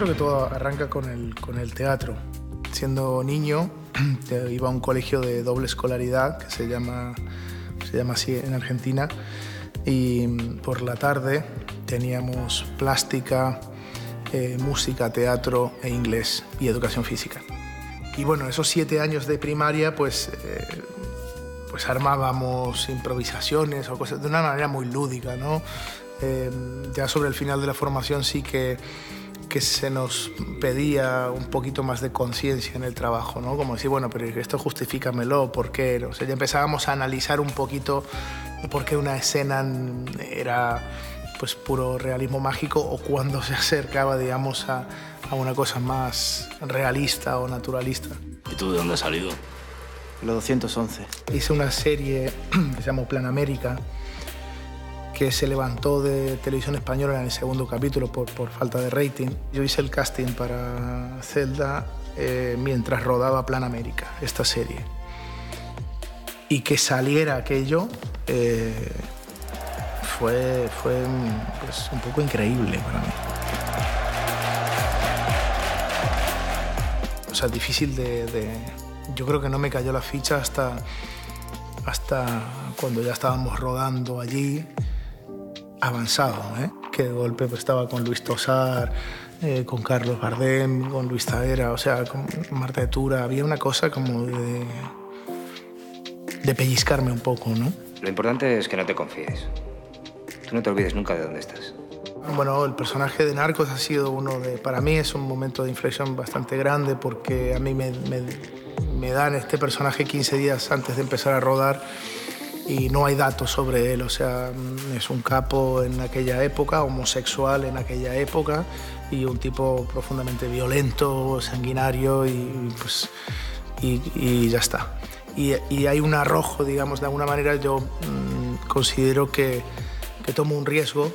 creo que todo arranca con el teatro. Siendo niño, iba a un colegio de doble escolaridad, que se llama así en Argentina, y por la tarde teníamos plástica, música, teatro e inglés y educación física. Y bueno, esos 7 años de primaria, pues armábamos improvisaciones o cosas de una manera muy lúdica, ¿no? Ya sobre el final de la formación sí que se nos pedía un poquito más de conciencia en el trabajo, ¿no? Como decir, bueno, pero esto justifícamelo, ¿por qué? O sea, ya empezábamos a analizar un poquito por qué una escena era pues puro realismo mágico o cuando se acercaba, digamos, a una cosa más realista o naturalista. ¿Y tú de dónde has salido? Lo 211. Hice una serie que se llamó Plan América, que se levantó de Televisión Española en el segundo capítulo por falta de rating. Yo hice el casting para Zelda mientras rodaba Plan América, esta serie. Y que saliera aquello fue pues, un poco increíble para mí. O sea, difícil Yo creo que no me cayó la ficha hasta cuando ya estábamos rodando allí, avanzado, que de golpe pues, estaba con Luis Tosar, con Carlos Bardem, con Luis Zaera, o sea, con Marta de Tura. Había una cosa como de pellizcarme un poco, ¿no? Lo importante es que no te confíes. Tú no te olvides nunca de dónde estás. Bueno, el personaje de Narcos ha sido para mí es un momento de inflexión bastante grande porque a mí me dan este personaje 15 días antes de empezar a rodar y no hay datos sobre él, o sea, es un capo en aquella época, homosexual en aquella época y un tipo profundamente violento, sanguinario y ya está. Y hay un arrojo, digamos, de alguna manera yo considero que tomo un riesgo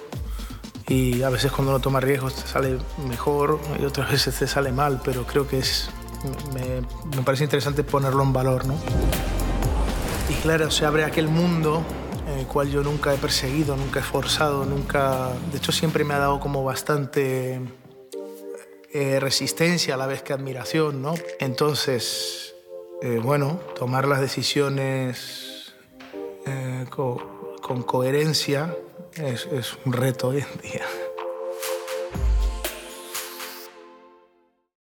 y a veces cuando uno toma riesgos te sale mejor y otras veces te sale mal, pero creo que me parece interesante ponerlo en valor, ¿no? Y claro, se abre aquel mundo en el cual yo nunca he perseguido, nunca he forzado, nunca... De hecho, siempre me ha dado como bastante resistencia a la vez que admiración, ¿no? Entonces, bueno, tomar las decisiones con coherencia es un reto hoy en día.